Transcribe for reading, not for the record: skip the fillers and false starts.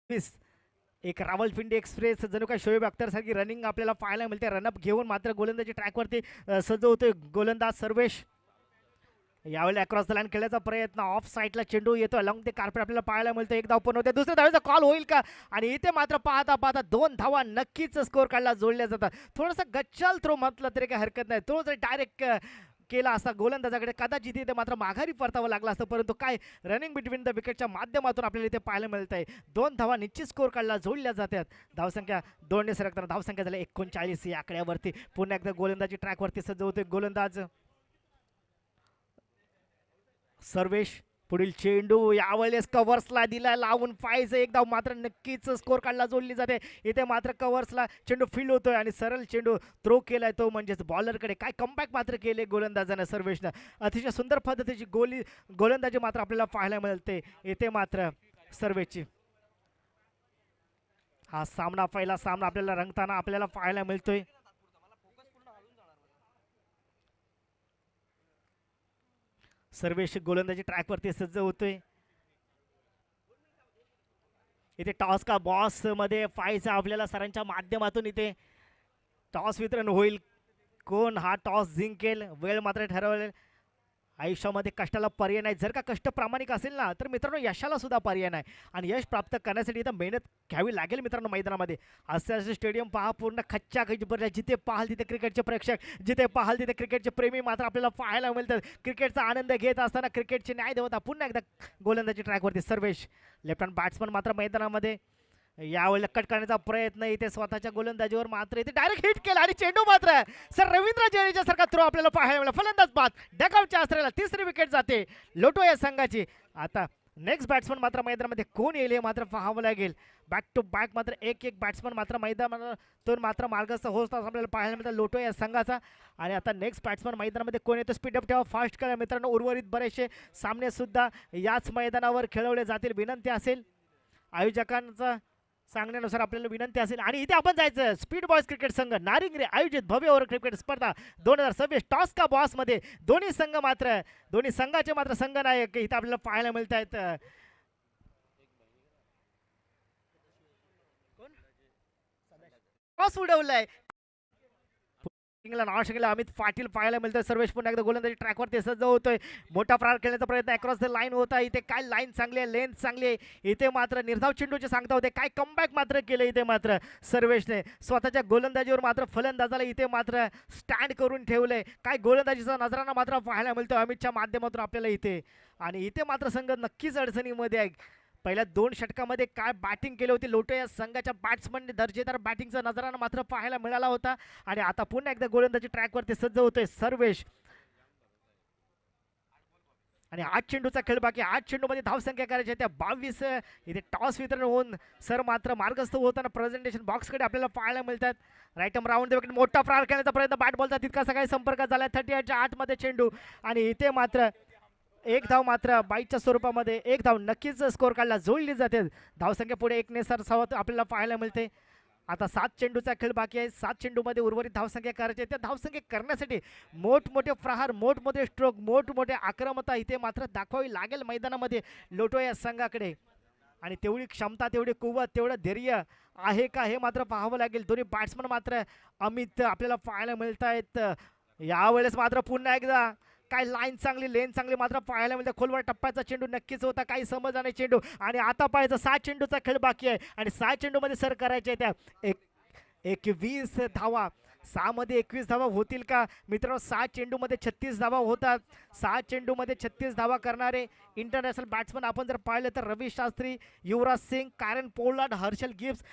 एक रावलपिंडी एक्सप्रेस जणू काय शोएब अख्तर सारखी रनिंग आपल्याला पाहायला मिळते. रनअप घेऊन मात्र गोलंदाजी ट्रॅकवरती सजवतोय गोलंदाज सर्वेश. यावेळी अक्रॉस द लाईन खेळण्याचा प्रयत्न, ऑफ साईडला चेंडू येतो, अलॉंग ते कार्पेट आपल्याला पाहायला मिळतं. एक धाव पण होते, दुसऱ्या धावेचा कॉल होईल का? आणि इथे मात्र पाहता पाहता 2 धावा नक्कीच स्कोर काढला जोडल्या जातात. थोडंसं गच्चाल थ्रो म्हटलं तरी काही हरकत नाही. तो जर डायरेक्ट केला असता गोलंदाजाकडे कदाचित इथे मात्र माघारी परतावं लागलं असतं, परंतु काय रनिंग बिटवीन द विकेटच्या माध्यमातून आपल्याला इथे पाहायला मिळत आहे. 2 धावा निश्चित स्कोर काढला जोडल्या जातात. धावसंख्या 2 ने सरकताना धावसंख्या झाली 39 या आकड्यावरती. पुन्हा एकदा गोलंदाजी ट्रॅकवरती सजवतोय गोलंदाज सर्वेश. पुढील चेंडू यावेळेस कव्हर्सला दिला लावून पाहायचं. एक धाव मात्र नक्कीच स्कोर काढला जोडली जाते. इथे मात्र कव्हर्सला चेंडू फील्ड होतोय आणि सरळ चेंडू थ्रो केलाय तो म्हणजेच बॉलरकडे. काय कमबॅक मात्र केले गोलंदाजानं सर्वेशनं. अतिशय सुंदर पद्धतीची गोलंदाजी मात्र आपल्याला पाहायला मिळते इथे मात्र सर्वेशची. हा सामना पहिला सामना आपल्याला रंगताना आपल्याला पाहायला मिळतोय. सर्वेश गोलंदाजी ट्रॅकवरती सज्ज होतोय. इथे टॉस का बॉस मध्ये पाहायचं आपल्याला सरांच्या माध्यमातून. इथे टॉस वितरण होईल, कोण हा टॉस जिंकेल वेळ मात्र ठरवलेल. आयुष्यामध्ये कष्टाला पर्याय नाही. जर का कष्ट प्रामाणिक असेल ना तर मित्रांनो यशाला सुद्धा पर्याय नाही. आणि यश प्राप्त करण्यासाठी इथं मेहनत घ्यावी लागेल मित्रांनो मैदानामध्ये. असे स्टेडियम पहा पूर्ण खच्चाखच भरल्या. जिथे पाहाल तिथे क्रिकेटचे प्रेक्षक, जिथे पाहाल तिथे क्रिकेटचे प्रेमी मात्र आपल्याला पाहायला मिळतात. क्रिकेटचा आनंद घेत असताना क्रिकेटचे न्याय देवता पुन्हा एकदा गोलंदाजी ट्रॅकवरती सर्वेश. लेफ्ट हँड बॅट्समन मात्र मैदानामध्ये. यावेळेला कट करण्याचा प्रयत्न इथे स्वतःच्या गोलंदाजीवर मात्र इथे डायरेक्ट हिट केला आणि चेंडू मात्र सर रवींद्र जडेजा सारखा थ्रो आपल्याला पाहायला मिळाला. फलंदाज बाद डगआउटच्या आसऱ्याला 3री विकेट जाते लोटो या संघाची. आता नेक्स्ट बॅट्समन मात्र मैदानामध्ये कोण येईल हे मात्र पाहावं लागेल. बॅक टू बॅक मात्र एक बॅट्समन मात्र मैदानातून मात्र मार्गस्थ होत आपल्याला पाहायला मिळतं लोटो या संघाचा. आणि आता नेक्स्ट बॅट्समन मैदानामध्ये कोण येतो स्पीडअप ठेवा, फास्ट करा मित्रांनो. उर्वरित बरेचसे सामने सुद्धा याच मैदानावर खेळवले जातील. विनंती असेल आयोजकांचा सांगण्यानुसार आपल्याला विनंती असेल. आणि इथे आपण जायचं स्पीड बॉयज क्रिकेट संघ नारिंगरे आयोजित भव्य ओव्हर क्रिकेट स्पर्धा 2026 टॉस का बॉस मध्ये दोन्ही संघाचे मात्र संघ नायक इथे आपल्याला पाहायला मिळत आहेत. टॉस उडवलाय अमित पाटील पाहायला मिळतं. सर्वेश पुन्हा एकदा गोलंदाजी ट्रॅकवरती सज्ज होतोय. मोठा प्रहार खेळण्याचा प्रयत्न अक्रॉस द लाईन होता. इथे काय लाईन चांगली आहे, लेंथ चांगली आहे. इथे मात्र निर्धाव चेंडूचे सांगता होते. काय कमबॅक मात्र केलं इथे मात्र सर्वेशने. स्वतःच्या गोलंदाजीवर मात्र फलंदाजाला इथे मात्र स्टँड करून ठेवलंय. काय गोलंदाजीचा नजराना मात्र पाहायला मिळतो अमितच्या माध्यमातून आपल्याला इथे. आणि इथे मात्र संघ नक्कीच अडचणीमध्ये आहे. पहिल्या 2 षटकामध्ये काय बॅटिंग केली होती लोटो या संघाच्या बॅट्समनने. दर्जेदार बॅटिंगचा नजराना मात्र पाहायला मिळाला होता. आणि आता पुन्हा एकदा गोलंदाजी ट्रॅकवरती सज्ज होतोय सर्वेश. आणि 8 चेंडूचा खेळ बाकी. 8 चेंडूमध्ये धावसंख्या करायची त्या 22. इथे टॉस वितरण होऊन सर मात्र मार्गस्थ होताना प्रेझेंटेशन बॉक्सकडे आपल्याला पाहायला मिळतात. राईट आर्म राऊंड विकेट मोठा प्रहार करण्याचा प्रयत्न बॅट बॉलचा तितका सगळा संपर्क झाला. 38च्या 8 मध्ये चेंडू. आणि इथे मात्र एक धाव मात्र बाईच्या स्वरूपामध्ये एक धाव नक्कीच स्कोर काढला जोडली जाते. धावसंख्या पुढे 1 ने सरसावत आपल्याला पाहायला मिळते. आता 7 चेंडूचा खेळ बाकी आहे. 7 चेंडूमध्ये उर्वरित धावसंख्या करायची. त्या धावसंख्या करण्यासाठी मोठमोठे प्रहार, मोठमोठे स्ट्रोक, मोठमोठे आक्रमकता इथे मात्र दाखवावी लागेल मैदानामध्ये लोटो या संघाकडे. आणि तेवढी क्षमता, तेवढी कुवत, तेवढं धैर्य आहे का हे मात्र पाहावं लागेल. दोन्ही बॅट्समन मात्र अमित आपल्याला पाहायला मिळत आहेत. यावेळेस मात्र पुन्हा एकदा काय लाईन चांगली, लेन चांगली मात्र पाहायला मिळते. खोलवर टप्प्याचा चेंडू नक्कीच होता, काही समज नाही चेंडू. आणि आता पाहायचं 7 चेंडूचा खेळ बाकी आहे. आणि 7 चेंडूमध्ये सर करायचे त्या 21 धावा. 6 मध्ये 21 धावा होतील का मित्रांनो? 7 चेंडूमध्ये 36 धावा होतात. 7 चेंडूमध्ये 36 धावा करणारे इंटरनॅशनल बॅट्समन आपण जर पाहिलं तर Ravi Shastri, Yuvraj Singh, कॅरन Pollard, Herschelle Gibbs